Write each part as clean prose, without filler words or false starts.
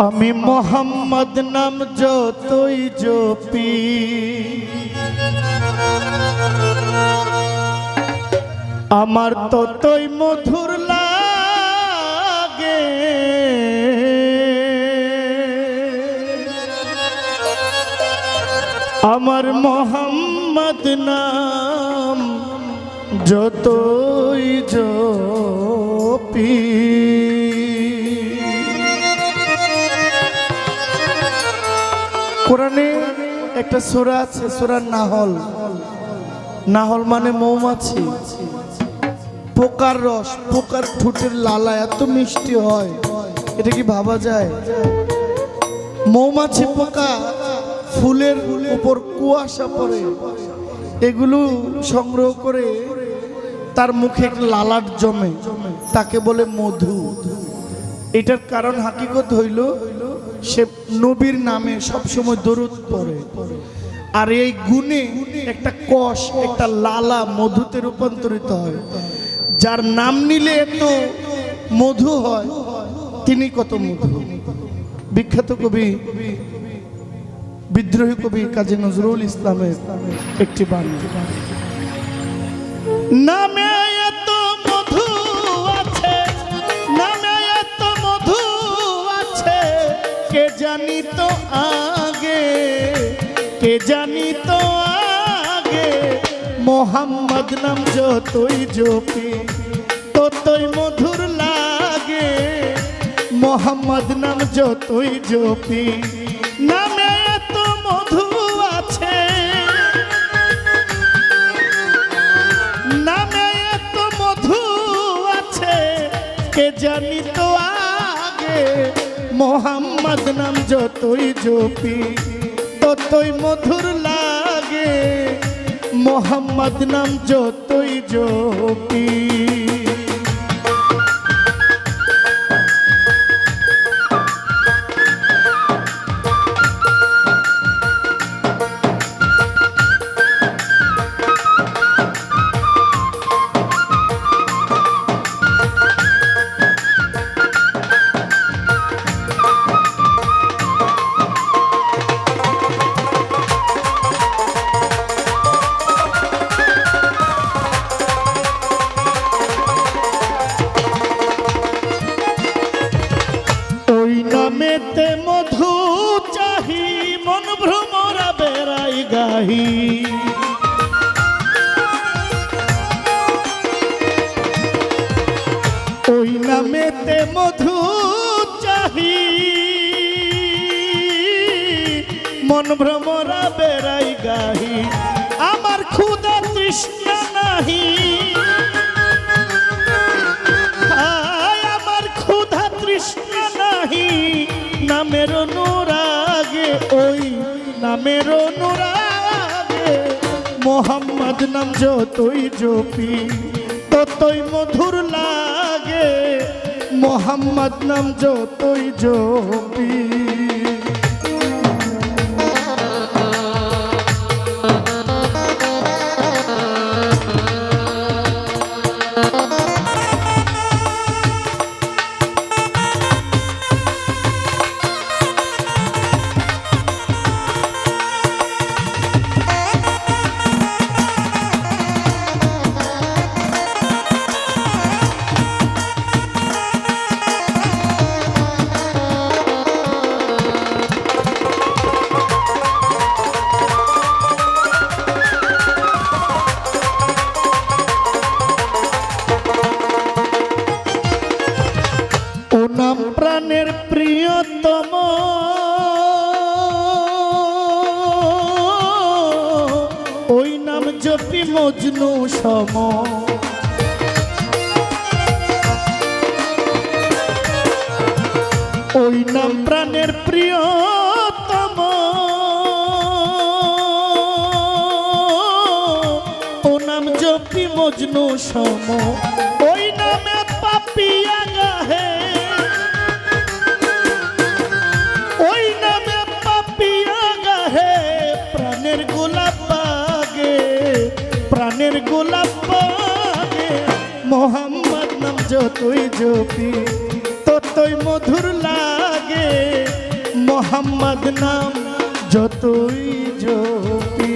আমি মোহাম্মদ নাম যতই জপি আমার ততই মধুর লাগে। আমার মোহাম্মদ নাম যতই জপি কোরআনে একটা সূরা আছে, সূরা নাহল। নাহল মানে মৌমাছি। পোকার রস, পোকার ঠোঁটের লালা এত মিষ্টি হয়, এটা কি ভাবা যায়? মৌমাছি পোকা ফুলের উপর কুয়াশা পড়ে, এগুলো সংগ্রহ করে তার মুখে লালাট জমে, তাকে বলে মধু। এটার কারণ হাকিকত হইল সে নবীর নামে সবসময় দরুদ পড়ে, আর এই গুণে একটা কষ, একটা লালা মধুতে রূপান্তরিত হয়। যার নাম নিলে এত মধু হয়, তিনি কত মধু। বিখ্যাত কবি, বিদ্রোহী কবি কাজী নজরুল ইসলামের একটি বাণী, নামে এত মধু আছে, নামে এত মধু আছে, কে জানি তো আগে, কে জানি তো আগে। মোহাম্মদ নাম যতই জপি ততই মধুর লাগে। মোহাম্মদ নাম যতই জপি নামে এত মধু আছে, নামে এত মধু আছে, কে জানি তো আগে। মোহাম্মদ নাম যতই জপি ততই মধুর লাগে। মোহাম্মদ নাম যতই জপি। নামেতে মধু চাহি মন ভ্রমরা বেড়াই গাহি। ওই নামেতে মধু চাহি মন ভ্রমরা বেড়াই গাহি। আমার ক্ষুধা তৃষ্ণা নাহি, আমার ক্ষুধা তৃষ্ণা নাহি, নামের অনুরাগে, ওই নামের অনুরাগে। মোহাম্মদ নাম যতই জপি ততই মধুর লাগে। মোহাম্মদ নাম যতই জপি। নাম প্রাণের প্রিয়তম, ওই নাম জপি মজনু সম। ওই নাম প্রাণের প্রিয়তম, ও নাম জপি মজনু সম। ওই নামে পাপিয়া গাহে, ওই নামে পাপিয়া গাহে। প্রাণের গোলাপ বাগে, প্রাণের গোলাপ বাগে। মোহাম্মদ নাম যতই জপি ততই মধুর লাগে। মোহাম্মদ নাম যতই জপি।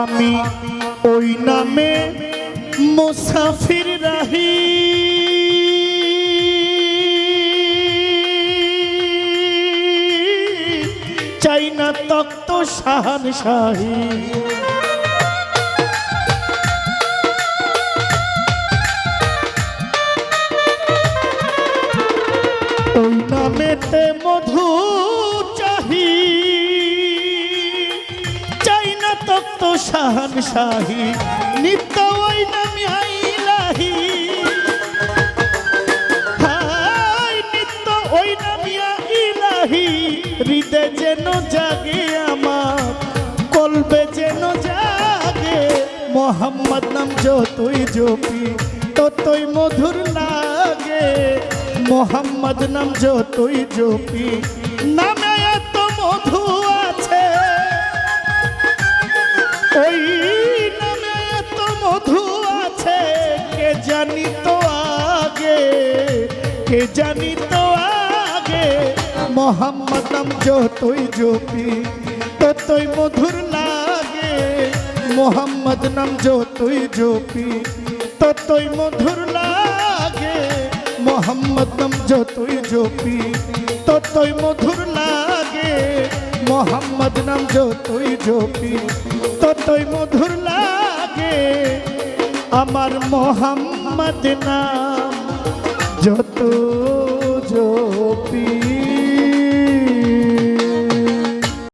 আমি ওই নামে মুসাফির রাহি, চাই না তক্ত শাহানশাহী। ওই নামেতে মধু চাহি, তক্ত শাহানশাহী, নিত্য ওই নামে ইলাহি। হায় নিত্য ওই নামে ইলাহি, হৃদয় যেন জাগে আমার, কলবে যেন জাগে। মোহাম্মদ নাম যতই জপি ততই মধুর লাগে। মোহাম্মদ নাম যতই জপি নামে এত মধু আছে, ওই নামে এত মধু আছে। কে জানি তো আগে, কে জানি তো আগে। মোহাম্মদ নাম যতই জপি ততই মধুর লাগে। মোহাম্মদ নাম যতই জপি ততই মধুর লাগে। মোহাম্মদ নাম যতই জপি ততই মধুর লাগে। মোহাম্মদ নাম যতই জপি ততই মধুর লাগে। আমার মোহাম্মদ নাম যত জপি।